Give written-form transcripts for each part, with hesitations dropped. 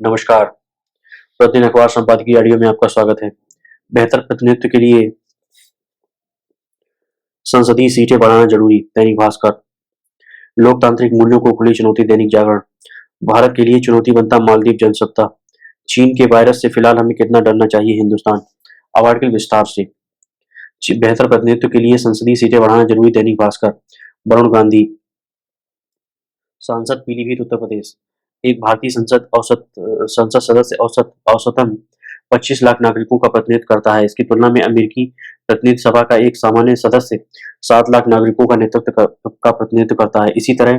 नमस्कार। प्रतिदिन अखबार संपादकीय ऑडियो में आपका स्वागत है। बेहतर प्रतिनिधित्व के लिए संसदीय सीटें बढ़ाना जरूरी, दैनिक भास्कर। लोकतांत्रिक मूल्यों को खुली चुनौती, दैनिक जागरण। भारत के लिए चुनौती बनता मालदीव जनसत्ता। चीन के वायरस से फिलहाल हमें कितना डरना चाहिए, हिंदुस्तान। अब आर्टिकल विस्तार से। बेहतर प्रतिनिधित्व के लिए संसदीय सीटें बढ़ाना जरूरी, दैनिक भास्कर। वरुण गांधी, सांसद, पीलीभीत, उत्तर प्रदेश। एक भारतीय संसद सदस्य औसतन 25 लाख नागरिकों का प्रतिनिधित्व करता है। इसकी तुलना में अमेरिकी प्रतिनिधि सभा का एक सामान्य सदस्य 7 लाख नागरिकों का का प्रतिनिधित्व करता है। इसी तरह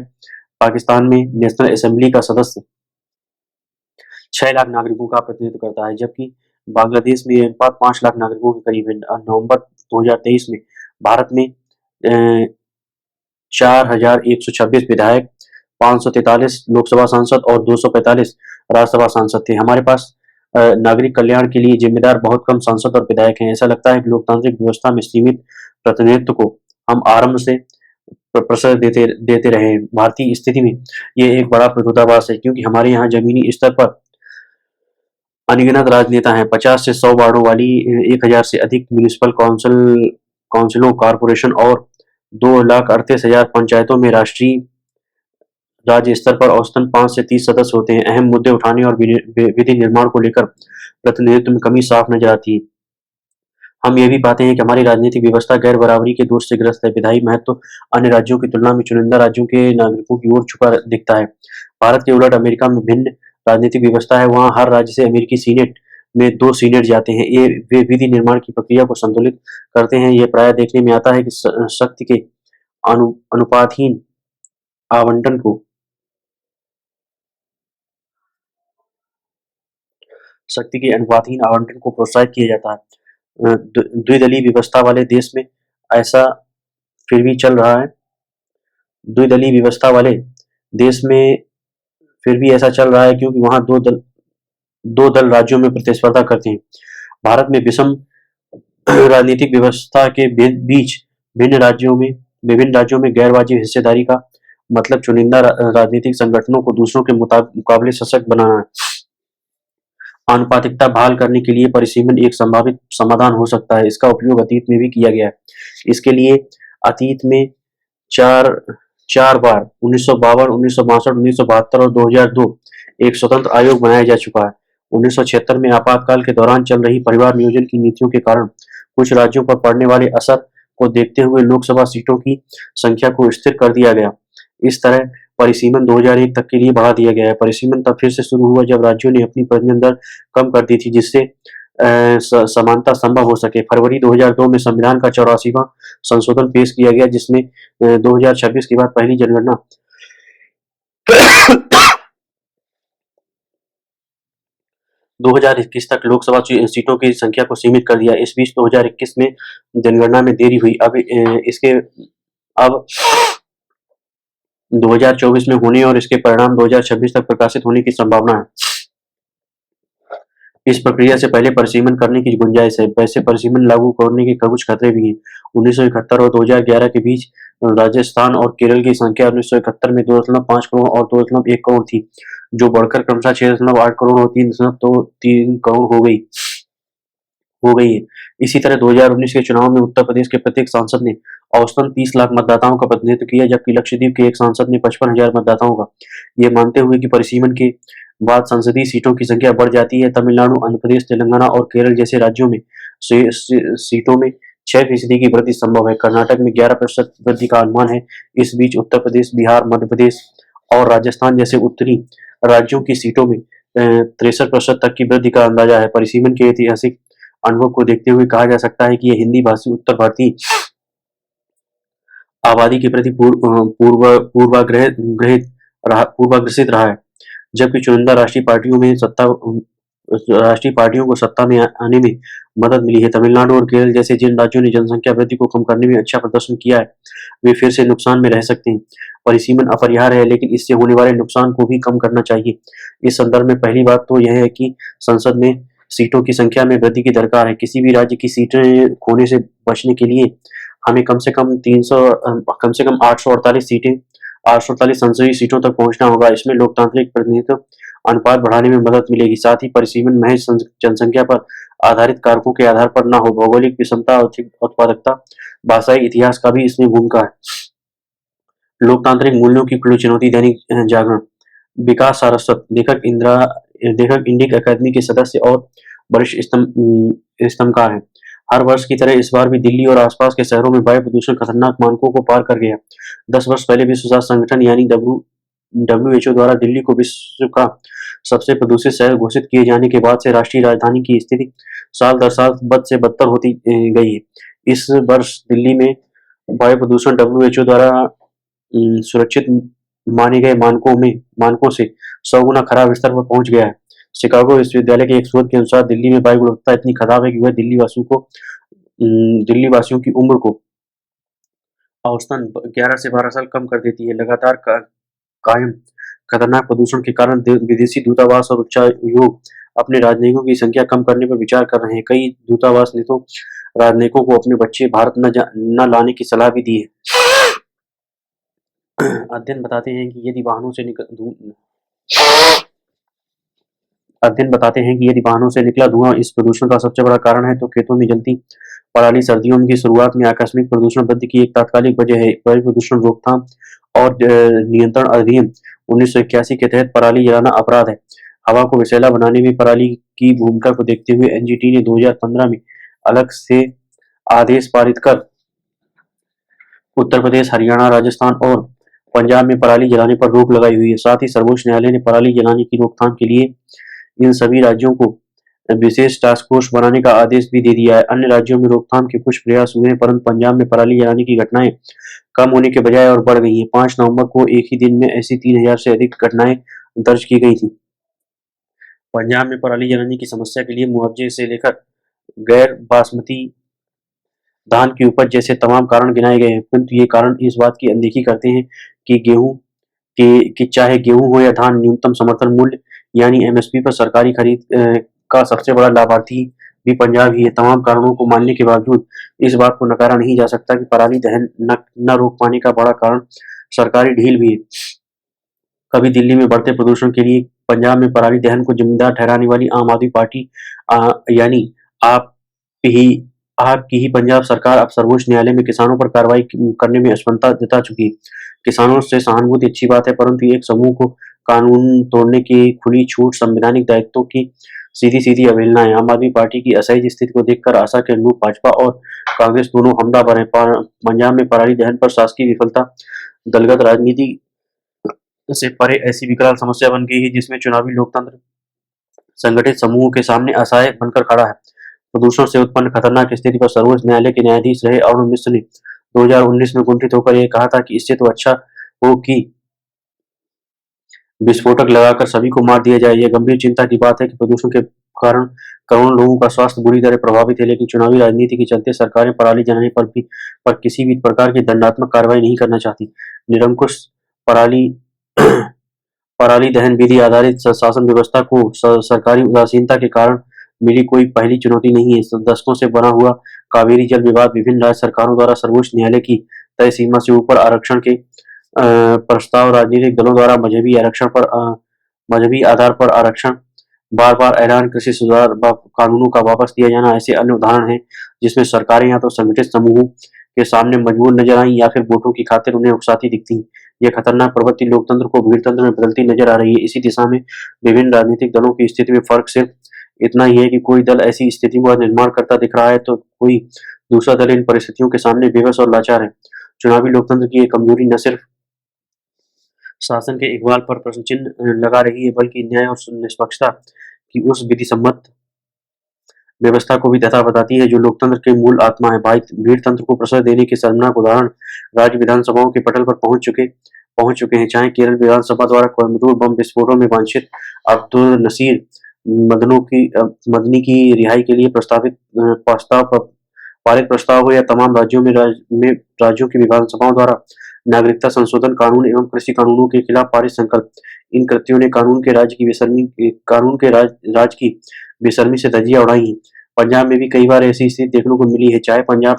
पाकिस्तान में नेशनल असेंबली का सदस्य 6 लाख नागरिकों का प्रतिनिधित्व करता है, जबकि बांग्लादेश में यह अनुपात 5 लाख नागरिकों के करीब है। नवंबर 2023 में भारत में 4126 विधायक, 543 लोकसभा सांसद और 245 राज्यसभा सांसद थे। हमारे पास नागरिक कल्याण के लिए जिम्मेदार बहुत कम सांसद और विधायक हैं। ऐसा लगता है कि लोकतांत्रिक व्यवस्था में सीमित प्रतिनिधित्व को हम आरंभ से प्रश्रय देते रहे हैं। भारतीय स्थिति में ये एक बड़ा विरोधाभास है, क्योंकि हमारे यहाँ जमीनी स्तर पर अनगिनत राजनेता हैं। 50 से 100 वार्डों वाली 1000 से अधिक म्यूनिसिपल काउंसिलों, कारपोरेशन और 2,38,000 पंचायतों में राष्ट्रीय राज्य स्तर पर औसतन 5 से 30 सदस्य होते हैं। अहम मुद्दे उठाने और विधि निर्माण को लेकर प्रतिनिधित्व में कमी साफ नजर आती है। हम ये भी पाते हैं कि हमारी राजनीतिक व्यवस्था गैर बराबरी के दोष से ग्रस्त है। विधायी महत्व अन्य राज्यों की तुलना में चुनिंदा राज्यों के नागरिकों की ओर झुका दिखता है। भारत के उलट अमेरिका में भिन्न राजनीतिक व्यवस्था है। वहाँ हर राज्य से अमेरिकी सीनेट में 2 सीनेट जाते हैं। वे विधि निर्माण की प्रक्रिया को संतुलित करते हैं। ये प्राय देखने में आता है कि शक्ति के अनुपातहीन आवंटन को प्रोत्साहित किया जाता है। द्विदलीय व्यवस्था वाले देश में ऐसा फिर भी चल रहा है। द्विदलीय व्यवस्था वाले देश में फिर भी ऐसा चल रहा है, क्योंकि वहां दो दल राज्यों में प्रतिस्पर्धा करते हैं। भारत में विषम राजनीतिक व्यवस्था के बीच विभिन्न राज्यों में गैर वाजिब हिस्सेदारी का मतलब चुनिंदा राजनीतिक संगठनों को दूसरों के मुकाबले सशक्त बनाना है। आनुपातिकता बहाल करने के लिए परिसीमन एक संभावित समाधान हो सकता है। इसका उपयोग अतीत में भी किया गया है। इसके लिए अतीत में चार बार 1952, 1962, 1972 और 2002 एक स्वतंत्र आयोग बनाया जा चुका है। 1976 में आपातकाल के दौरान चल रही परिवार नियोजन की नीतियों के कारण कुछ राज्यों पर पड़ने वाले असर को देखते हुए लोकसभा सीटों की संख्या को स्थिर कर दिया गया। इस तरह परिसीमन 2001 तक के लिए बढ़ा दिया गया है। परिसीमन तब फिर से शुरू हुआ जब राज्यों ने अपनी प्रतिनिधि दर कम कर दी थी, जिससे समानता संभव हो सके। फरवरी 2002 में संविधान का 84वां संशोधन पेश किया गया, जिसमें 2026 के बाद पहली जनगणना 2021 तक लोकसभा सीटों की संख्या को सीमित कर दिया। इस बीच 2021 में जनगणना में देरी हुई। अब 2024 में होने और इसके परिणाम 2026 तक प्रकाशित होने की संभावना है। इस प्रक्रिया से पहले परिसीमन करने की गुंजाइश है। वैसे परिसीमन लागू करने के कुछ खतरे भी हैं। 1971 और 2011 के बीच राजस्थान और केरल की संख्या 1971 में 2.5 करोड़ और 2.1 करोड़ थी, जो बढ़कर क्रमशः 6.8 करोड़ और 3.3 करोड़ हो गई है। इसी तरह 2019 के चुनाव में उत्तर प्रदेश के प्रत्येक सांसद ने औसतन 30 लाख मतदाताओं का प्रतिनिधित्व किया, जबकि लक्षद्वीप के एक सांसद ने 55,000 मतदाताओं का। ये मानते हुए कि परिसीमन के बाद संसदीय सीटों की संख्या बढ़ जाती है, तमिलनाडु, आंध्र प्रदेश, तेलंगाना और केरल जैसे राज्यों में सीटों में 6% की वृद्धि संभव है। कर्नाटक में 11% वृद्धि का अनुमान है। इस बीच उत्तर प्रदेश, बिहार, मध्य प्रदेश और राजस्थान जैसे उत्तरी राज्यों की सीटों में 63% तक की वृद्धि का अंदाजा है। परिसीमन के ऐतिहासिक अनुभव को देखते हुए कहा जा सकता है कि यह हिंदी भाषी उत्तर भारतीय आबादी के प्रति पूर्वाग्रसित रहा है, जबकि चुनिंदा राष्ट्रीय पार्टियों को सत्ता में आने में मदद मिली है। तमिलनाडु और केरल जैसे जिन राज्यों ने जनसंख्या वृद्धि को कम करने में अच्छा प्रदर्शन किया है, वे फिर से नुकसान में रह सकते हैं। परिसीमन अपरिहार्य है, लेकिन इससे होने वाले नुकसान को भी कम करना चाहिए। इस संदर्भ में पहली बात तो यह है कि संसद में सीटों की संख्या में वृद्धि की दरकार है। किसी भी राज्य की सीटें खोने से बचने के लिए हमें कम से कम 848 सीटें 848 संसदीय सीटों तक पहुंचना होगा। इसमें लोकतांत्रिक प्रतिनिधित्व अनुपात बढ़ाने में मदद मिलेगी। साथ ही परिसीमन महज जनसंख्या पर आधारित कारकों के आधार पर न हो। भौगोलिक विषमता, आर्थिक उत्पादकता, भाषाई इतिहास का भी इसमें भूमिका है। लोकतांत्रिक मूल्यों की खुली चुनौती। दैनिक जागरण। विकास सारस्वत। लेखक इंडिक अकादमी के सदस्य और वरिष्ठ स्तंभकार हैं। हर वर्ष की तरह इस बार भी दिल्ली और आसपास के शहरों में वायु प्रदूषण खतरनाक मानकों को पार कर गया। 10 वर्ष पहले विश्व स्वास्थ्य संगठन यानी WHO द्वारा दिल्ली को विश्व का सबसे प्रदूषित शहर घोषित किए जाने के बाद से राष्ट्रीय राजधानी की स्थिति साल दर साल बद से बदतर होती गई है। इस वर्ष दिल्ली में वायु प्रदूषण WHO द्वारा सुरक्षित माने गए मानकों से 100 गुना खराब स्तर पर पहुंच गया है। शिकागो विश्वविद्यालय के एक शोध के अनुसार दिल्ली में वायु गुणवत्ता इतनी खराब है कि वह दिल्ली वासियों की उम्र को औसतन 11 से 12 साल कम कर देती है। लगातार कायम खतरनाक प्रदूषण के कारण विदेशी दूतावास और उच्चायोग अपने राजनयिकों की संख्या कम करने पर विचार कर रहे हैं। कई दूतावास ने तो राजनयिकों को अपने बच्चे भारत न लाने की सलाह भी दी है। अध्ययन बताते हैं कि यदि वाहनों से निकला धुआं इस प्रदूषण का सबसे बड़ा कारण है, तो खेतों में जलती पराली सर्दियों की शुरुआत में आकस्मिक प्रदूषण वृद्धि की एक तात्कालिक वजह है। वायु प्रदूषण रोकथाम और नियंत्रण अधिनियम 1981 के तहत पराली जलाना अपराध है। हवा को विषैला बनाने में पराली की भूमिका को देखते हुए NGT ने 2015 में अलग से आदेश पारित कर उत्तर प्रदेश, हरियाणा, राजस्थान और पंजाब में पराली जलाने पर रोक लगाई हुई है। साथ ही सर्वोच्च न्यायालय ने पराली जलाने की रोकथाम के लिए इन सभी राज्यों को विशेष टास्क फोर्स बनाने का आदेश भी दे दिया है। अन्य राज्यों में रोकथाम के कुछ प्रयास हुए हैं, परंतु पंजाब में पराली जलाने की घटनाएं कम होने के बजाय और बढ़ गई हैं। 5 नवंबर को एक ही दिन में ऐसी 3000 से अधिक घटनाएं दर्ज की गई थी। पंजाब में पराली जलाने की समस्या के लिए मुआवजे से लेकर गैर बासमती धान की उपज जैसे तमाम कारण गिनाए गए हैं, परंतु ये कारण इस बात की अनदेखी करते हैं कि चाहे गेहूं हो या धान, न्यूनतम समर्थन मूल्य यानी MSP पर सरकारी खरीद का सबसे बड़ा लाभार्थी भी पंजाब ही है। तमाम कारणों को मानने के बावजूद इस बात को नकारा नहीं जा सकता कि पराली दहन न रोक पाने का बड़ा कारण सरकारी ढील भी है। कभी दिल्ली में बढ़ते प्रदूषण के लिए पंजाब में पराली दहन को जिम्मेदार ठहराने वाली आम आदमी पार्टी यानी आपकी ही पंजाब सरकार अब सर्वोच्च न्यायालय में किसानों पर कार्रवाई करने में असमर्थता जता चुकी है। किसानों से सहानुभूति अच्छी बात है, परंतु एक समूह को कानून तोड़ने की खुली छूट संवैधानिक दायित्वों की सीधी अवहेलना है। आम आदमी पार्टी की असहज स्थिति को देखकर आशा के अनुरूप भाजपा और कांग्रेस दोनों हमलावर हैं। पंजाब में पराली दहन पर शासकीय विफलता दलगत राजनीति से परे ऐसी विकराल समस्या बन गई है जिसमें चुनावी लोकतंत्र संगठित समूहों के सामने असहाय बनकर खड़ा है। प्रदूषण से उत्पन्न खतरनाक स्थिति पर सर्वोच्च न्यायालय के न्यायाधीश रहे अरुण मिश्र ने 2019 में कुंठित होकर यह कहा था कि इससे तो अच्छा हो कि विस्फोटक लगाकर सभी को मार दिया जाए। यह गंभीर चिंता की बात है कि प्रदूषण के कारण करोड़ों लोगों का स्वास्थ्य बुरी तरह प्रभावित है, लेकिन चुनावी राजनीति के चलते सरकारें पराली जलाने पर किसी भी प्रकार की दंडात्मक कार्रवाई नहीं करना चाहती। निरंकुश पराली पराली दहन विधि आधारित शासन व्यवस्था को सरकारी उदासीनता के कारण मिली कोई पहली चुनौती नहीं है। दशकों से बना हुआ कावेरी जल विवाद विभिन्न राज्य सरकारों द्वारा सर्वोच्च न्यायालय की तय सीमा से ऊपर आरक्षण के प्रस्ताव, राजनीतिक दलों द्वारा मजहबी आधार पर आरक्षण, बार बार ऐलान, कृषि सुधार कानूनों का वापस दिया जाना ऐसे अन्य उदाहरण हैं जिसमें सरकारें या तो संगठित समूहों के सामने मजबूर नजर आई या फिर वोटों की खातिर उन्हें उकसाती दिखती। यह खतरनाक प्रवृत्ति लोकतंत्र को भीड़तंत्र में बदलती नजर आ रही है। इसी दिशा में विभिन्न राजनीतिक दलों की स्थिति में फर्क सिर्फ इतना ही है कि कोई दल ऐसी स्थिति का निर्माण करता दिख रहा है तो कोई दूसरा दल इन परिस्थितियों के सामने बेबस और लाचार है। चुनावी लोकतंत्र की ये कमजोरी न सिर्फ शासन के इकबाल पर प्रश्न चिन्ह लगा रही है, बल्कि न्याय और निष्पक्षता की उस विधि सम्मत व्यवस्था को भी दता बताती है जो लोकतंत्र के मूल आत्मा है। भीड़ तंत्र को प्रश्रय देने के शर्मनाक उदाहरण राज्य विधानसभाओं के पटल पर पहुंच चुके हैं। चाहे केरल विधानसभा द्वारा कोयम्बटूर बम विस्फोटों में वांछित अब्दुल नसीर मदनी की रिहाई के लिए पारित प्रस्ताव हो या तमाम राज्यों की विधानसभाओं द्वारा नागरिकता संशोधन कानून एवं कृषि कानूनों के खिलाफ पारित संकल्प, इन कृत्यों ने कानून के राज की बेशर्मी से धज्जियां उड़ाई हैं। पंजाब में भी कई बार ऐसी स्थिति देखने को मिली है, चाहे Punjab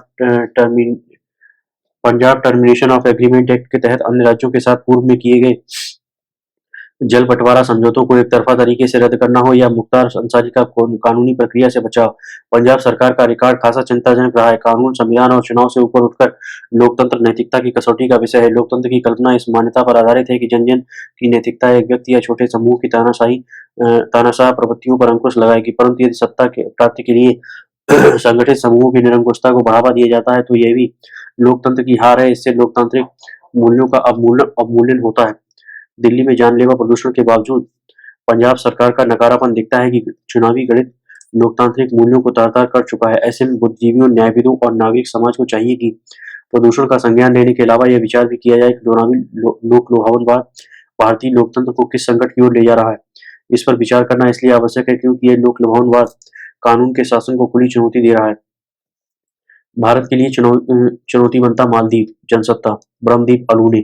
Punjab termination of agreement act के तहत अन्य राज्यों के साथ पूर्व में किए गए जल बंटवारा समझौतों को एक तरफा तरीके से रद्द करना हो या मुख्तार अंसारी का कानूनी प्रक्रिया से बचाव। पंजाब सरकार का रिकॉर्ड खासा चिंताजनक रहा है। कानून, संविधान और चुनाव से ऊपर उठकर लोकतंत्र नैतिकता की कसौटी का विषय है। लोकतंत्र की कल्पना इस मान्यता पर आधारित है कि जन-जन की नैतिकता एक व्यक्ति या छोटे समूह की तानाशाह प्रवृत्तियों पर अंकुश लगाएगी। परंतु यदि सत्ता के प्राप्ति के लिए संगठित समूहों की निरंकुशता को बढ़ावा दिया जाता है तो यह भी लोकतंत्र की हार है। इससे लोकतांत्रिक मूल्यों का अवमूल्यन होता है। दिल्ली में जानलेवा प्रदूषण के बावजूद पंजाब सरकार का नकारापन दिखता है कि चुनावी गणित लोकतांत्रिक मूल्यों को तार-तार कर चुका है। ऐसे में बुद्धिजीवियों, न्यायविदों और नागरिक समाज को चाहिए कि प्रदूषण का संज्ञान लेने के अलावा यह विचार भी किया जाए कि चुनावी लोक लुभावनवाद भारतीय लोकतंत्र को किस संकट की ओर ले जा रहा है। इस पर विचार करना इसलिए आवश्यक है क्योंकि यह लोक लुभावनवाद कानून के शासन को खुली चुनौती दे रहा है। भारत के लिए चुनौती बनता मालदीव जनसत्ता ब्रह्मदीप अलूने।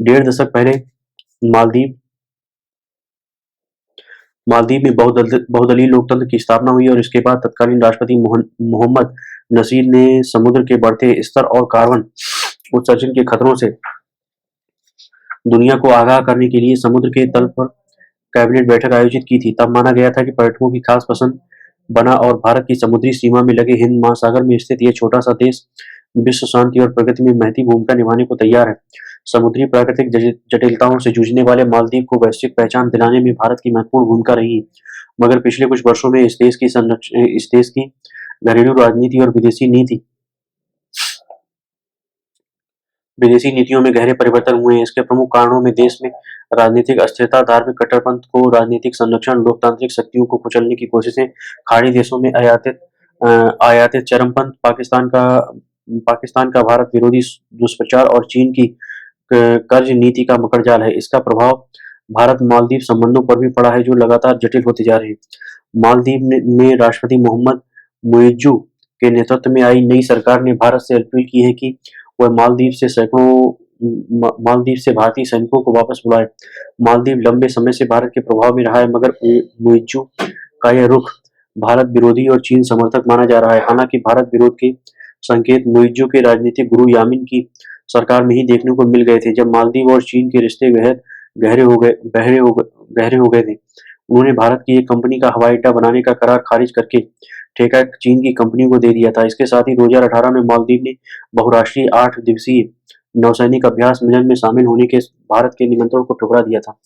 1.5 दशक पहले मालदीव मालदीव में बहुदलीय लोकतंत्र की स्थापना हुई और इसके बाद तत्कालीन राष्ट्रपति मोहम्मद नसीर ने समुद्र के बढ़ते स्तर और कार्बन उत्सर्जन के खतरों से दुनिया को आगाह करने के लिए समुद्र के तल पर कैबिनेट बैठक आयोजित की थी। तब माना गया था कि पर्यटकों की खास पसंद बना और भारत की समुद्री सीमा में लगे हिंद महासागर में स्थित यह छोटा सा देश विश्व शांति और प्रगति में महती भूमिका निभाने को तैयार है। समुद्री प्राकृतिक जटिलताओं से जूझने वाले मालदीव को वैश्विक पहचान दिलाने में भारत की महत्वपूर्ण भूमिका रही है। मगर पिछले कुछ वर्षों में इस देश की घरेलू राजनीति और विदेशी नीतियों में गहरे परिवर्तन हुए हैं। इसके प्रमुख कारणों में देश में राजनीतिक अस्थिरता, धार्मिक कट्टरपंथ को राजनीतिक संरक्षण, लोकतांत्रिक शक्तियों को कुचलने की कोशिशें, खाड़ी देशों में आयातित चरमपंथ, पाकिस्तान का भारत विरोधी दुष्प्रचार और चीन की कर्ज नीति का मकड़जाल है। इसका प्रभाव भारत मालदीव संबंधों पर भी पड़ा है जो लगातार जटिल होते जा रहे हैं। मालदीव में राष्ट्रपति मोहम्मद मुइज्जू के नेतृत्व में आई नई सरकार ने भारत से अपील की है कि वह मालदीव से भारतीय सैनिकों को वापस बुलाए। मालदीव लंबे समय से भारत के प्रभाव में रहा है मगर मुइज्जू का यह रुख भारत विरोधी और चीन समर्थक माना जा रहा है। हालांकि भारत विरोध के संकेत मुइज्जू के राजनीतिक गुरु यामीन की सरकार में ही देखने को मिल गए थे जब मालदीव और चीन के रिश्ते गहरे हो गए थे। उन्होंने भारत की एक कंपनी का हवाई अड्डा बनाने का करार खारिज करके ठेका चीन की कंपनी को दे दिया था। इसके साथ ही 2018 में मालदीव ने बहुराष्ट्रीय 8 दिवसीय नौसैनिक अभ्यास मिलन में शामिल होने के भारत के निमंत्रण को ठुकरा दिया था।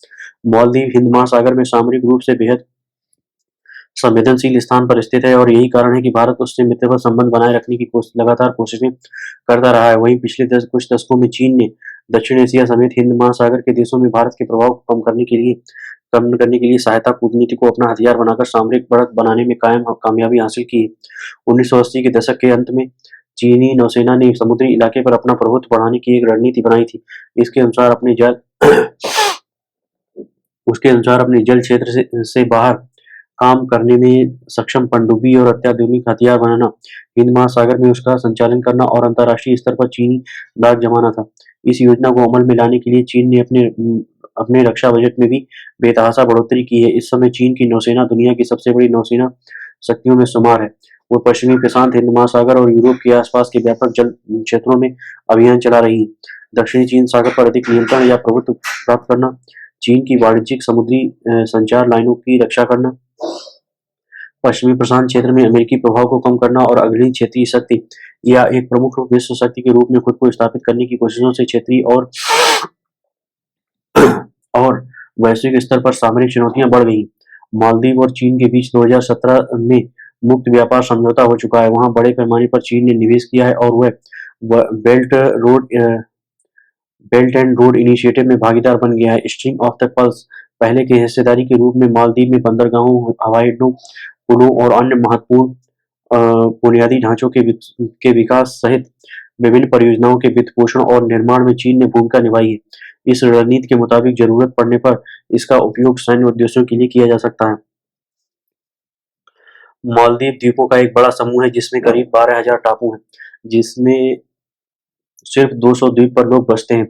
मालदीव हिंद महासागर में सामरिक रूप से बेहद संवेदनशील स्थान पर स्थित है और यही कारण है कि भारत उससे मित्रवत संबंध बनाए रखने की लगातार कोशिशें करता रहा है। वहीं पिछले कुछ दशकों में चीन ने दक्षिण एशिया समेत हिंद महासागर के देशों में भारत के प्रभाव को कम करने के लिए सहायता कूटनीति को अपना हथियार बनाकर सामरिक बढ़त बनाने में कामयाबी हासिल की। 1980 के दशक के अंत में चीनी नौसेना ने समुद्री इलाके पर अपना प्रभुत्व बढ़ाने की एक रणनीति बनाई थी। इसके अनुसार अपने जल क्षेत्र से बाहर काम करने में सक्षम पनडुब्बी और अत्याधुनिक हथियार बनाना, हिंद महासागर में उसका संचालन करना और अंतर्राष्ट्रीय स्तर पर चीनी दाग जमाना था। इस योजना को अमल में लाने के लिए चीन ने अपने रक्षा बजट में भी बेतहाशा बढ़ोतरी की है। इस समय चीन की नौसेना दुनिया की सबसे बड़ी नौसेना शक्तियों में शुमार है। वो पश्चिमी प्रशांत, हिंद महासागर और यूरोप के आसपास के व्यापक जल क्षेत्रों में अभियान चला रही है। दक्षिणी चीन सागर पर अधिक नियंत्रण या प्रभुत्व प्राप्त करना, चीन की वाणिज्यिक समुद्री संचार लाइनों की रक्षा करना, पश्चिमी प्रशांत क्षेत्र में अमेरिकी प्रभाव को कम करना और अग्रणी क्षेत्रीय शक्ति या एक प्रमुख विश्व शक्ति के रूप में खुद को स्थापित करने की कोशिशों से क्षेत्रीय और वैश्विक स्तर पर सामरिक चुनौतियां बढ़ गई। मालदीव और चीन के बीच 2017 में मुक्त व्यापार समझौता हो चुका है। वहां बड़े पैमाने पर चीन ने निवेश किया है और वह बेल्ट एंड रोड इनिशिएटिव में भागीदार बन गया है। स्ट्रिंग ऑफ द पल्स पहले की हिस्सेदारी के रूप में मालदीव में बंदरगाहों, हवाई अड्डों, पुलों और अन्य महत्वपूर्ण बुनियादी ढांचों के विकास सहित विभिन्न परियोजनाओं के वित्त पोषण और निर्माण में चीन ने भूमिका निभाई है। इस रणनीति के मुताबिक जरूरत पड़ने पर इसका उपयोग सैन्य उद्देश्यों के लिए किया जा सकता है। मालदीव द्वीपों का एक बड़ा समूह है जिसमें करीब 12,000 टापू हैं, जिसमें सिर्फ 200 द्वीप पर लोग बसते हैं।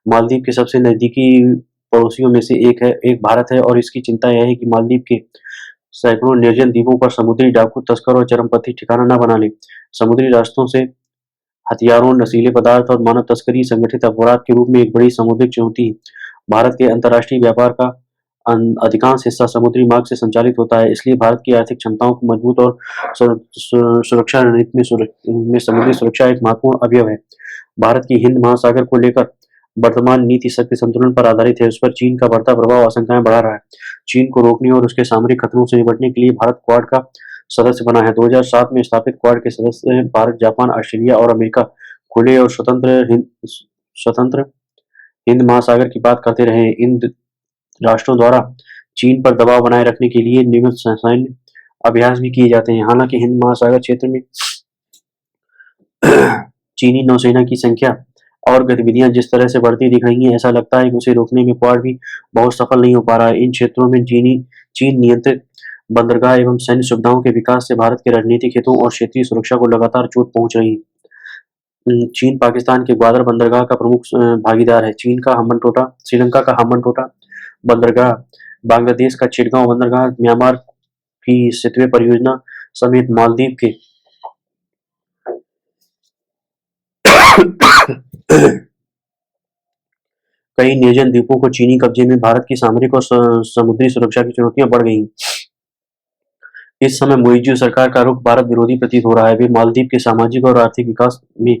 मालदीव के सबसे नजदीकी पड़ोसियों में से एक भारत है और इसकी चिंता यह है कि मालदीव के सैकड़ों निर्जन द्वीपों पर समुद्री डाकू, तस्कर और चरमपंथी ठिकाना न बना ले। समुद्री रास्तों से हथियारों, नशीले पदार्थ और मानव तस्करी संगठित अपराध के रूप में एक बड़ी सामुद्रिक चुनौती है। भारत के अंतर्राष्ट्रीय व्यापार का अधिकांश हिस्सा समुद्री मार्ग से संचालित होता है, इसलिए भारत की आर्थिक क्षमताओं को मजबूत और सुरक्षा रणनीति में समुद्री सुरक्षा एक महत्वपूर्ण अवयव है। भारत की हिंद महासागर को लेकर वर्तमान नीति शक्ति संतुलन पर आधारित है। उस पर चीन का बढ़ता प्रभाव आशंकाएं बढ़ा रहा है। चीन को रोकने और उसके सामरिक खतरों से निपटने के लिए भारत क्वाड का सदस्य बना है। 2007 में स्थापित क्वाड के सदस्य हैं भारत, जापान, ऑस्ट्रेलिया और अमेरिका। खुले और स्वतंत्र हिंद महासागर की बात करते रहे। इन राष्ट्रों द्वारा चीन पर दबाव बनाए रखने के लिए नियमित सैन्य अभ्यास भी किए जाते हैं। हालांकि हिंद महासागर क्षेत्र में चीनी नौसेना की संख्या और गतिविधियां जिस तरह से बढ़ती दिख रही हैं, ऐसा लगता है कि उसे रोकने में क्वाड भी बहुत सफल नहीं हो पा रहा है। इन क्षेत्रों में चीन नियंत्रित बंदरगाह एवं सैन्य सुविधाओं के विकास से भारत के रणनीतिक हितों और क्षेत्रीय सुरक्षा को लगातार चोट पहुंच रही है। चीन पाकिस्तान के ग्वादर बंदरगाह का प्रमुख भागीदार है। चीन का हम्बनटोटा, श्रीलंका का हम्बनटोटा बंदरगाह, बांग्लादेश का चिटगांव बंदरगाह, म्यांमार की सितवे परियोजना समेत मालदीव के कई निर्जन द्वीपों को चीनी कब्जे में। भारत की सामरिक और समुद्री सुरक्षा की चुनौतियां बढ़ गई। इस समय मोइज़ू सरकार का रुख भारत विरोधी प्रतीत हो रहा है। वे मालदीव के सामाजिक और आर्थिक विकास में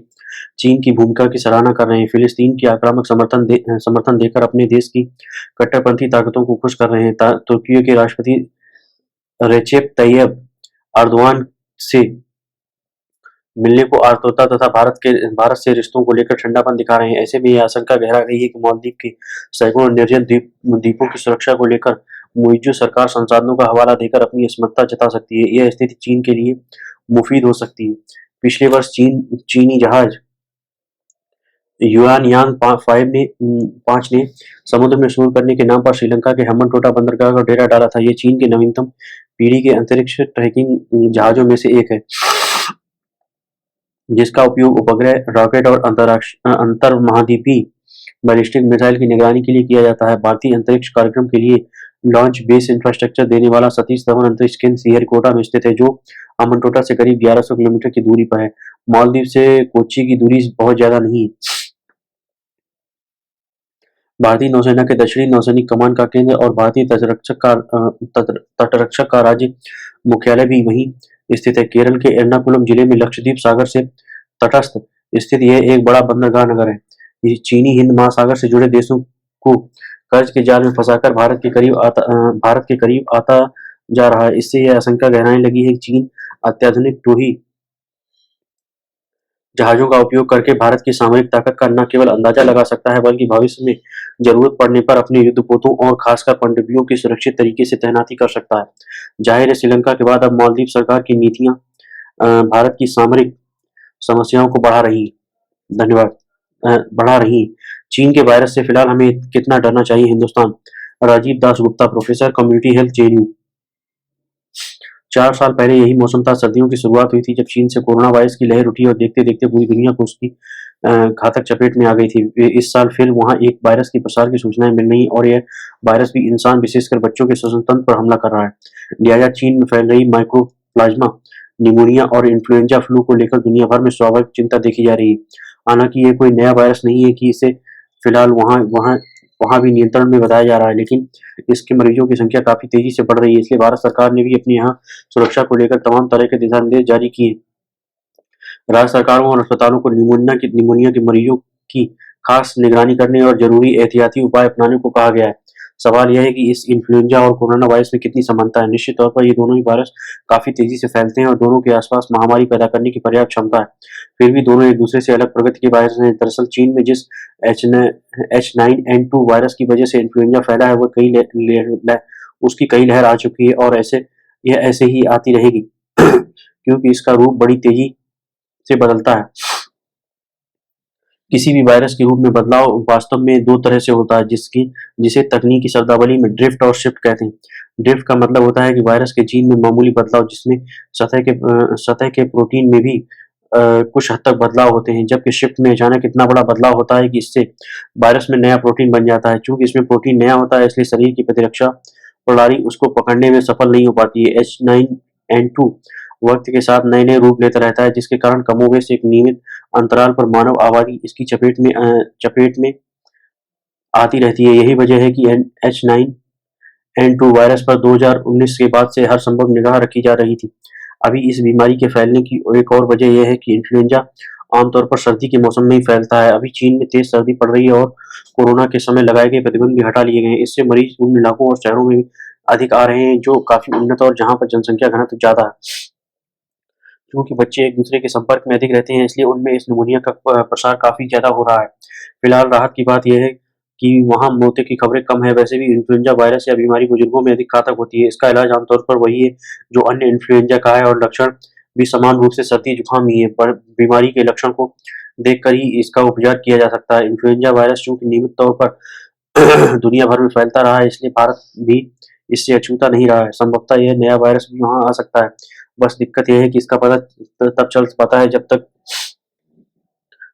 चीन की भूमिका की सराहना कर रहे हैं। फिलिस्तीन की आक्रामक समर्थन देकर अपने देश की कट्टरपंथी ताकतों को खुश कर रहे हैं। तुर्की के राष्ट्रपति रेचेप तैयब अर्दवान से मिलने को आतुरता तथा भारत से रिश्तों को लेकर ठंडापन दिखा रहे हैं। ऐसे में यह आशंका गहरा गई है कि मालदीव के सैकड़ों निर्जन द्वीपों की सुरक्षा को लेकर मोइज़ू सरकार संसाधनों का हवाला देकर अपनी असमर्थता जता सकती है। यह स्थिति चीन के लिए मुफीद हो सकती है। पिछले वर्ष चीनी जहाज युआन यांग 5 ने समुद्र में शोध करने के नाम पर श्रीलंका के हम्बनटोटा बंदरगाह का डेरा डाला था। ये चीन के नवीनतम पीढ़ी के अंतरिक्ष ट्रैकिंग जहाजों में से एक है, जिसका उपयोग उपग्रह, रॉकेट और अंतर्महाद्वीपीय बैलिस्टिक मिसाइल की निगरानी के लिए किया जाता है। भारतीय अंतरिक्ष कार्यक्रम के लिए लॉन्च बेस इंफ्रास्ट्रक्चर देने वाला सतीश धवन अंतरिक्ष केंद्र श्रीहरिकोटा में स्थित है, जो हम्बनटोटा से करीब 1100 किलोमीटर की दूरी पर है। मालदीव से कोच्चि की दूरी बहुत ज्यादा नहीं है। भारतीय नौसेना के दक्षिणी नौसैनिक कमान का केंद्र और भारतीय तटरक्षक का राज्य मुख्यालय भी वहीं स्थित है। केरल के एर्नाकुलम जिले में लक्षद्वीप सागर से तटस्थ स्थित यह एक बड़ा बंदरगाह नगर है। ये चीनी हिंद महासागर से जुड़े देशों को कर्ज के जाल में फंसाकर भारत के करीब आता जा रहा है। इससे यह आशंका गहराने लगी है कि चीन अत्याधुनिक टोही जहाजों का उपयोग करके भारत की सामरिक ताकत का न केवल अंदाजा लगा सकता है, बल्कि भविष्य में जरूरत पड़ने पर अपने युद्धपोतों और खासकर पनडुब्बियों की सुरक्षित तरीके से तैनाती कर सकता है। जाहिर है, श्रीलंका के बाद अब मालदीव सरकार की नीतियां भारत की सामरिक समस्याओं को बढ़ा रही। चीन के वायरस से फिलहाल हमें कितना डरना चाहिए? Hindustan, Rajiv Das Gupta, professor, community health, JNU. 4 साल पहले यही मौसम था, सर्दियों की शुरुआत हुई थी, जब चीन से कोरोना वायरस की लहर उठी और देखते देखते पूरी दुनिया को उसकी घातक चपेट में आ गई थी। इस साल फिर वहां एक वायरस के प्रसार की सूचनाएं मिल रही और यह वायरस भी इंसान, विशेषकर बच्चों के श्वसन तंत्र पर हमला कर रहा है। लिहाजा चीन में फैल रही माइक्रोप्लाज्मा निमोनिया और इन्फ्लुएंजा फ्लू को लेकर दुनिया भर में स्वाभाविक चिंता देखी जा रही है। हालांकि ये कोई नया वायरस नहीं है कि इसे फिलहाल वहां भी नियंत्रण में बताया जा रहा है, लेकिन इसके मरीजों की संख्या काफी तेजी से बढ़ रही है। इसलिए भारत सरकार ने भी अपने यहाँ सुरक्षा को लेकर तमाम तरह के दिशा निर्देश जारी किए। राज्य सरकारों और अस्पतालों को निमोनिया के मरीजों की खास निगरानी करने और जरूरी एहतियाती उपाय अपनाने को कहा गया है। सवाल यह है कि इस इन्फ्लुएंजा और कोरोना वायरस में कितनी समानता है। निश्चित तौर पर ये दोनों ही वायरस काफी तेजी से फैलते हैं और दोनों के आसपास महामारी पैदा करने की पर्याप्त क्षमता है। फिर भी दोनों एक दूसरे से अलग प्रकृति के वायरस हैं। दरअसल चीन में जिस H9N2 वायरस की वजह से इन्फ्लुएंजा फैला है, वो उसकी कई लहर आ चुकी है और यह ऐसे ही आती रहेगी क्योंकि इसका रूप बड़ी तेजी से बदलता है। किसी भी वायरस के रूप में बदलाव वास्तव में 2 तरह से होता है, जिसे तकनीकी शब्दावली में ड्रिफ्ट और शिफ्ट कहते हैं। ड्रिफ्ट का मतलब होता है कि वायरस के जीन में मामूली बदलाव, जिसमें सतह के प्रोटीन में भी कुछ हद तक बदलाव होते हैं, जबकि शिफ्ट में अचानक इतना बड़ा बदलाव होता है कि इससे वायरस में नया प्रोटीन बन जाता है। चूंकि इसमें प्रोटीन नया होता है, इसलिए शरीर की प्रतिरक्षा प्रणाली उसको पकड़ने में सफल नहीं हो पाती है। H9N2 वक्त के साथ नए नए रूप लेता रहता है, जिसके कारण कमोबेश एक नियमित अंतराल पर मानव आबादी इसकी चपेट में आती रहती है। यही वजह है कि H9N2 वायरस पर 2019 के बाद से हर संभव निगाह रखी जा रही थी। अभी इस बीमारी के फैलने की एक और वजह यह है कि इन्फ्लुएंजा आमतौर पर सर्दी के मौसम में ही फैलता है। अभी चीन में तेज सर्दी पड़ रही है और कोरोना के समय लगाए गए प्रतिबंध भी हटा लिए गए हैं। इससे मरीज उन इलाकों और शहरों में भी अधिक आ रहे हैं जो काफी उन्नत और जहाँ पर जनसंख्या घनत्व ज्यादा है। क्योंकि बच्चे एक दूसरे के संपर्क में अधिक रहते हैं, इसलिए उनमें इस निमोनिया का प्रसार काफी ज्यादा हो रहा है। फिलहाल राहत की बात यह है कि वहाँ मौतें की खबरें कम है। वैसे भी इन्फ्लुएंजा वायरस या बीमारी बुजुर्गों में अधिक घातक होती है। इसका इलाज आमतौर पर वही है जो अन्य इन्फ्लुएंजा का है और लक्षण भी समान रूप से सर्दी जुकाम ही है। पर बीमारी के लक्षण को देखकर ही इसका उपचार किया जा सकता है। इन्फ्लुएंजा वायरस चूंकि नियमित तौर पर दुनिया भर में फैलता रहा है, इसलिए भारत भी इससे अछूता नहीं रहा है। संभवतः यह नया वायरस भी वहाँ आ सकता है। बस दिक्कत यह है कि इसका पता तब चल पाता है जब तक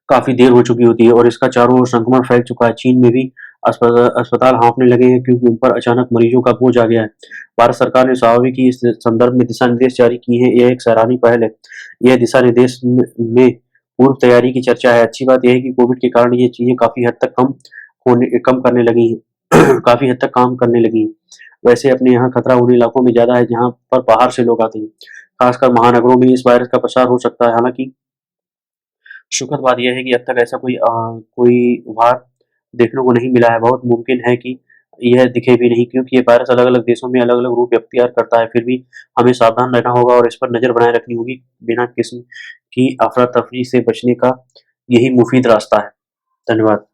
काफी देर हो चुकी होती है और इसका चारों ओर संक्रमण फैल चुका है। चीन में भी अस्पताल हाँफने लगे हैं क्योंकि उन पर अचानक मरीजों का बोझ आ गया है। भारत सरकार ने स्वाभाविक ही इस संदर्भ में दिशा निर्देश जारी किए हैं। यह एक सराहनीय पहल है। यह दिशा निर्देश में पूर्व तैयारी की चर्चा है। अच्छी बात यह है कि कोविड के कारण ये चीजें काफी हद तक कम करने लगी हैं काफी हद तक काम करने लगी हैं। वैसे अपने यहाँ खतरा उन इलाकों में ज्यादा है जहाँ पर बाहर से लोग आते हैं। खासकर महानगरों में इस वायरस का प्रसार हो सकता है। हालांकि सुखद बात यह है कि अब तक ऐसा कोई उभार देखने को नहीं मिला है। बहुत मुमकिन है कि यह दिखे भी नहीं क्योंकि ये वायरस अलग-अलग देशों में अलग-अलग रूप अख्तियार करता है। फिर भी हमें सावधान रहना होगा और इस पर नज़र बनाए रखनी होगी। बिना किस्म की अफरा-तफरी से बचने का यही मुफीद रास्ता है। धन्यवाद।